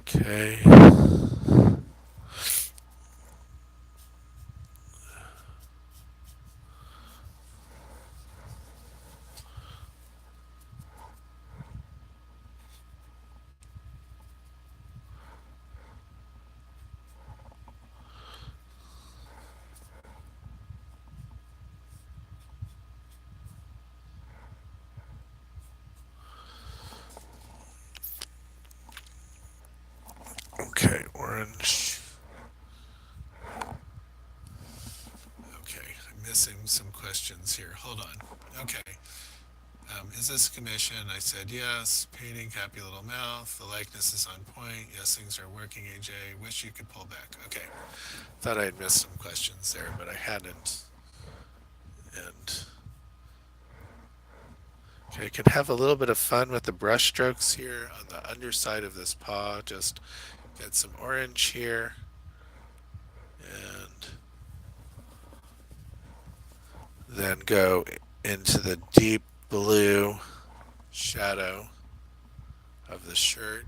Okay. questions here. Hold on. Okay. Is this a commission? I said yes. Painting, happy little mouth. The likeness is on point. Yes, things are working, AJ. Wish you could pull back. Okay. Thought I had missed some questions there, but I hadn't. And okay, can have a little bit of fun with the brush strokes here on the underside of this paw. Just get some orange here. And then go into the deep blue shadow of the shirt.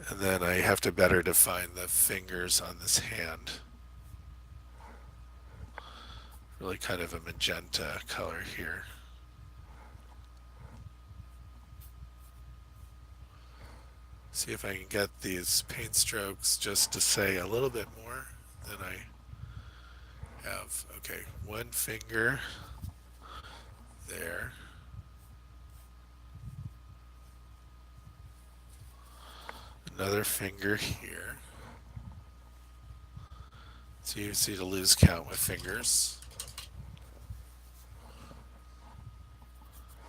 And then I have to better define the fingers on this hand. Really kind of a magenta color here. See if I can get these paint strokes just to say a little bit more than I have. Okay, one finger there. Another finger here. It's easy to lose count with fingers.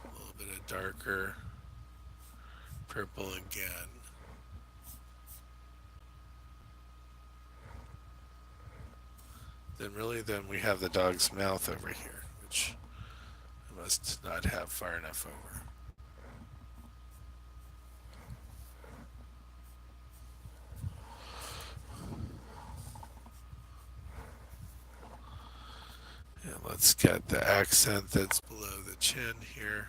A little bit of darker purple again. Then we have the dog's mouth over here, which I must not have far enough over. And let's get the accent that's below the chin here.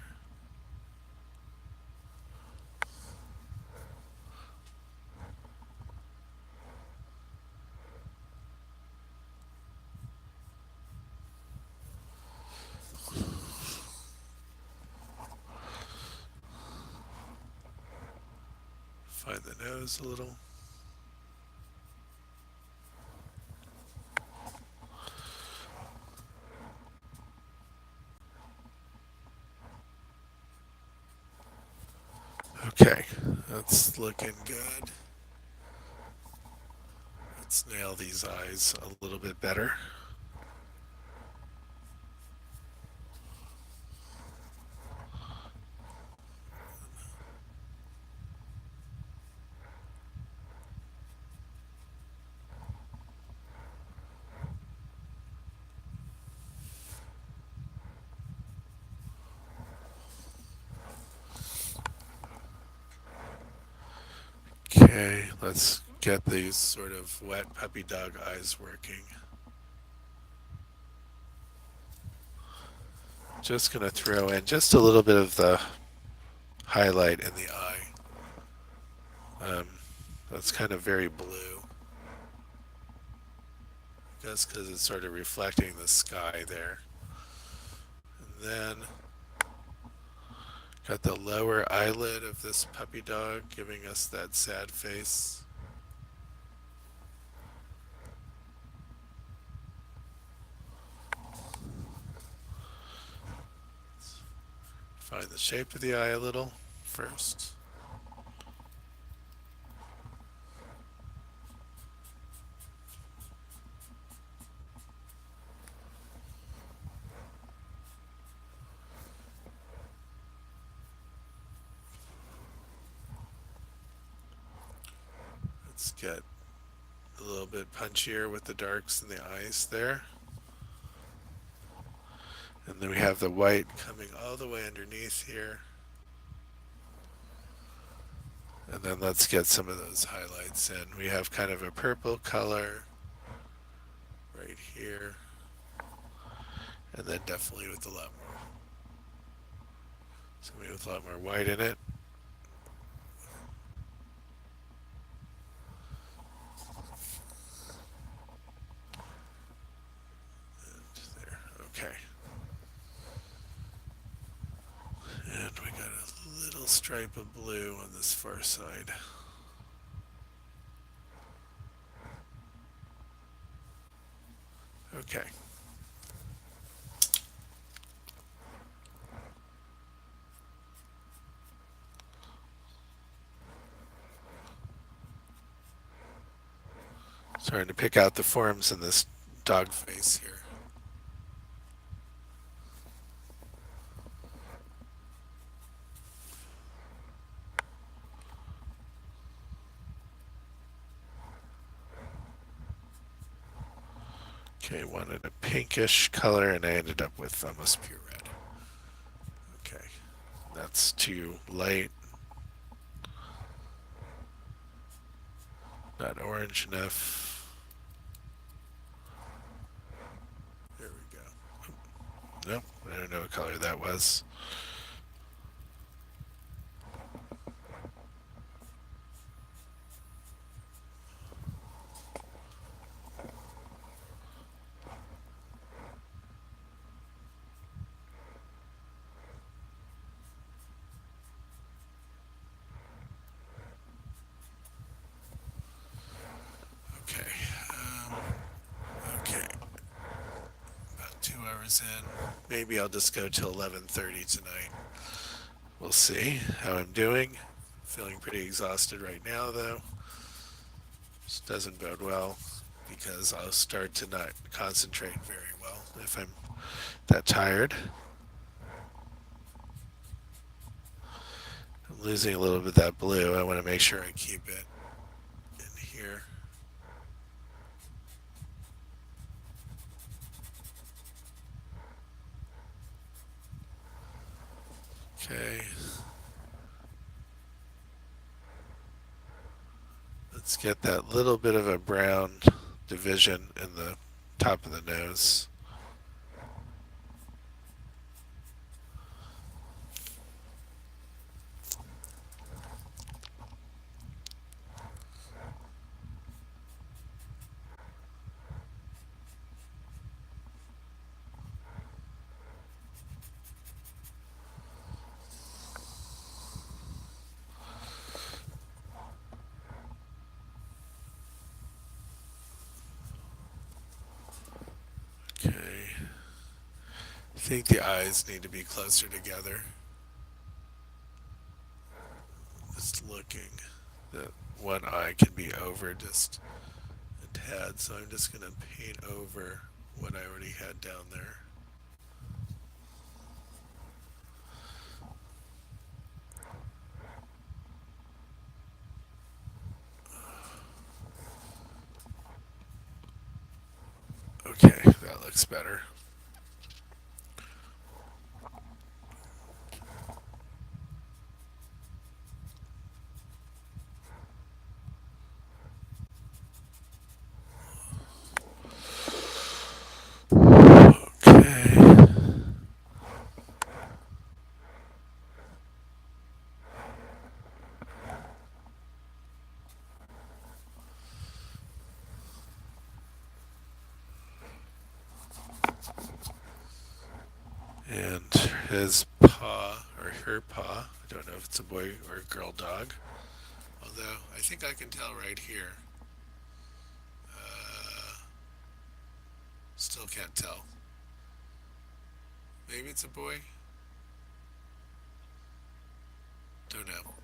Find the nose a little. Okay, that's looking good. Let's nail these eyes a little bit better. Okay, let's get these sort of wet puppy dog eyes working. Just gonna throw in just a little bit of the highlight in the eye. That's kind of very blue. Just because it's sort of reflecting the sky there. And then got the lower eyelid of this puppy dog giving us that sad face. Find the shape of the eye a little first. Let's get a little bit punchier with the darks in the eyes there. And then we have the white coming all the way underneath here. And then let's get some of those highlights in. We have kind of a purple color right here. And then definitely with something with a lot more white in it. And there, okay. And we got a little stripe of blue on this far side. Okay. Trying to pick out the forms in this dog face here. Okay, wanted a pinkish color and I ended up with almost pure red. Okay, that's too light. Not orange enough. There we go. Nope, I don't know what color that was. Okay. Okay. About 2 hours in. Maybe I'll just go till 11:30 tonight. We'll see how I'm doing. Feeling pretty exhausted right now, though. This doesn't bode well because I'll start to not concentrate very well if I'm that tired. I'm losing a little bit of that blue. I want to make sure I keep it in here. Okay. Let's get that little bit of a brown division in the top of the nose. Okay. I think the eyes need to be closer together. Just looking. That one eye can be over just a tad, so I'm just going to paint over what I already had down there. Okay, that looks better. Okay. And his paw, or her paw, I don't know if it's a boy or a girl dog, although I think I can tell right here. Still can't tell. Maybe it's a boy? Don't know.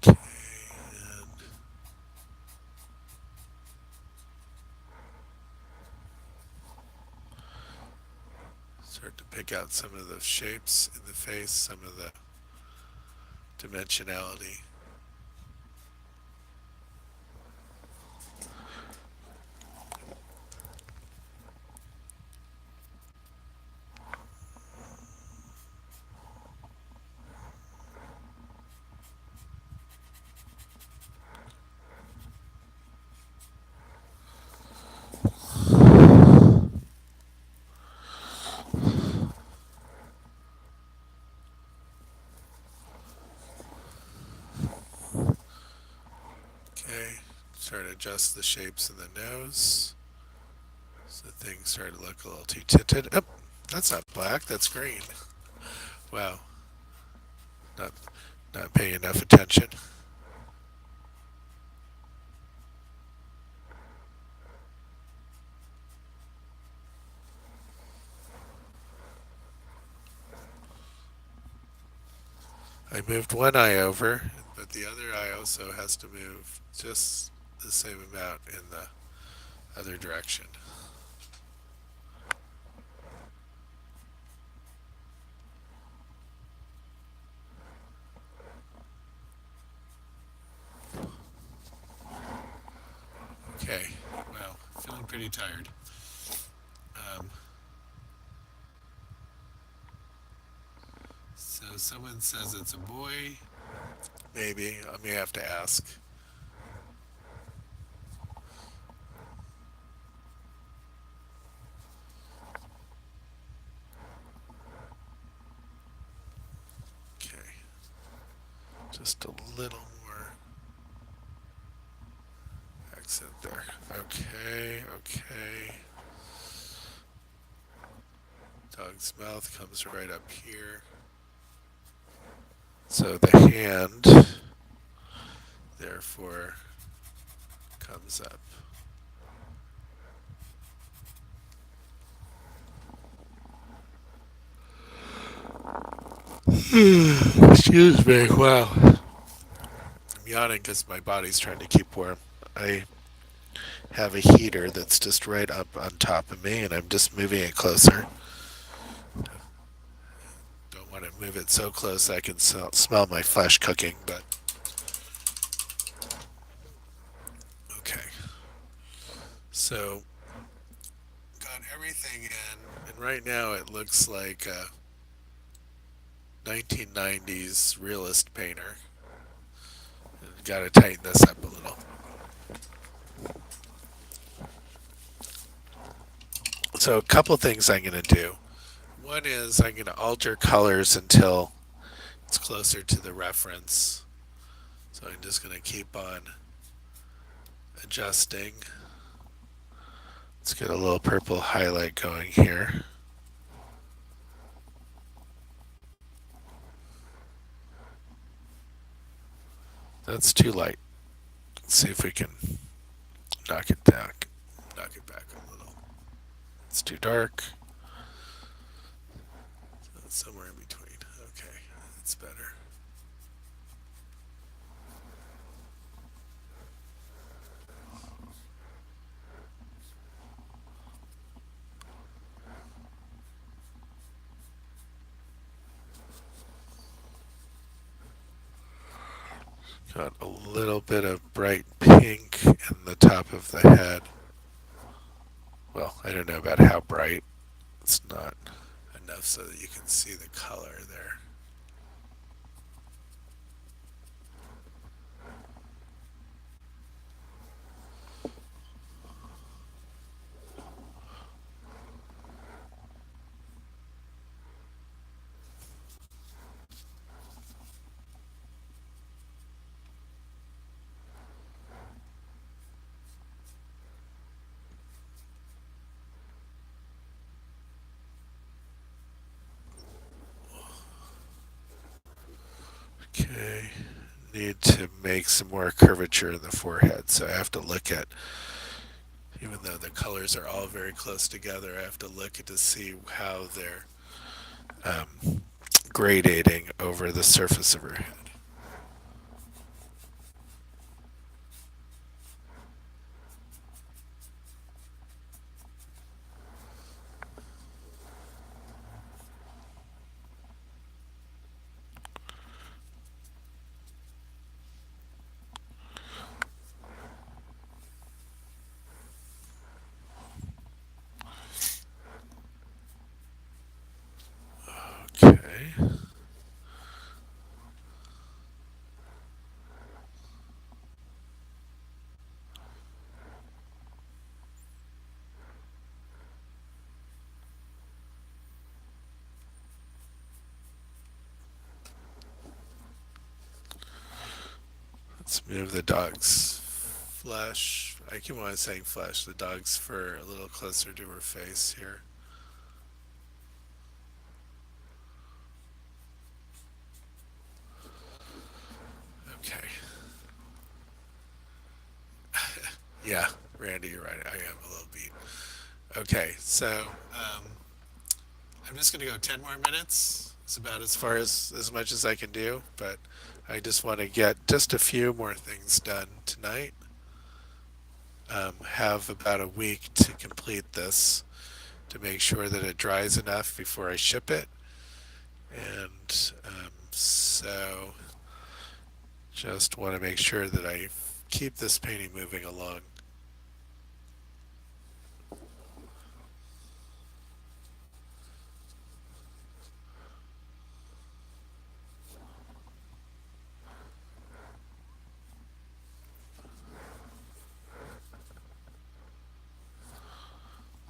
Okay, and start to pick out some of the shapes in the face, some of the dimensionality. adjust the shapes in the nose so things start to look a little too tinted. Oh, that's not black, that's green. Wow, not not paying enough attention. I moved one eye over, but the other eye also has to move just the same amount in the other direction. Okay, well, feeling pretty tired. Um, so someone says it's a boy. Maybe I may have to ask. Okay, just a little more accent there. Okay, okay. Dog's mouth comes right up here. So the hand, therefore, comes up. Excuse me. Wow. I'm yawning because my body's trying to keep warm. I have a heater that's just right up on top of me, and I'm just moving it closer. Don't want to move it so close I can smell my flesh cooking, but okay. So, got everything in, and right now it looks like a 1990s realist painter. Got to tighten this up a little. So, a couple things I'm going to do. One is I'm going to alter colors until it's closer to the reference. So I'm just going to keep on adjusting. Let's get a little purple highlight going here. That's too light. Let's see if we can knock it back. Knock it back a little. It's too dark. So it's somewhere in between. Okay, that's better. Got a little bit of bright pink in the top of the head. Well, I don't know about how bright. It's not enough so that you can see the color there. Okay, need to make some more curvature in the forehead, so I have to look at, even though the colors are all very close together, I have to look at to see how they're gradating over the surface of her head. Okay. Let's move the dog's flesh. I keep on saying flesh. The dog's fur a little closer to her face here. Okay. Yeah, Randy, you're right. I am a little beat. Okay, so I'm just gonna go 10 more minutes. It's about as much as I can do, but I just want to get just a few more things done tonight. Have about a week to complete this to make sure that it dries enough before I ship it, and so just want to make sure that I keep this painting moving along.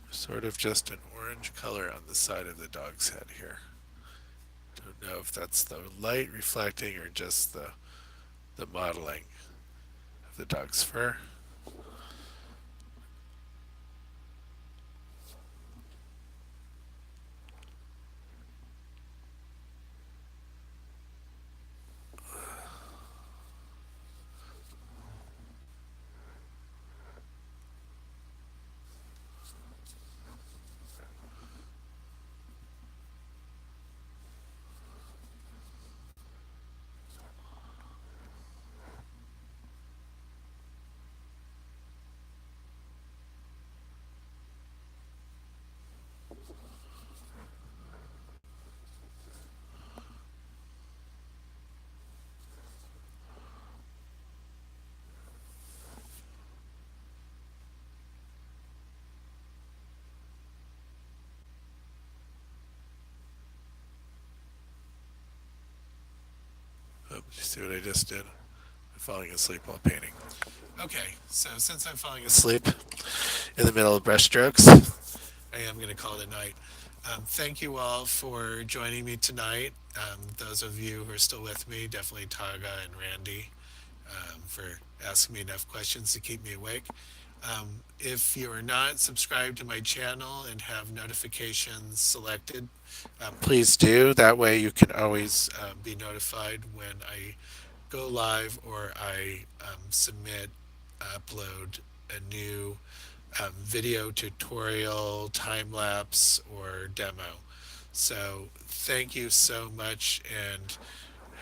Sort of just an orange color on the side of the dog's head here. Don't know if that's the light reflecting or just the modeling of the dog's fur. Oh, you see what I just did? I'm falling asleep while painting. Okay, so since I'm falling asleep in the middle of brushstrokes, I am going to call it a night. Thank you all for joining me tonight. Those of you who are still with me, definitely Taga and Randy, for asking me enough questions to keep me awake. If you are not subscribed to my channel and have notifications selected, please do. That way you can always be notified when I go live or I submit, upload a new video tutorial, time lapse, or demo. So thank you so much and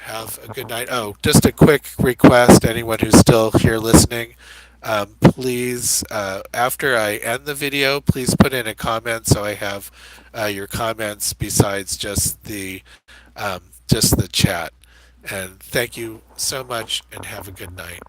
have a good night. Oh, just a quick request anyone who's still here listening. Please, after I end the video, please put in a comment so I have your comments besides just the chat. And thank you so much and have a good night.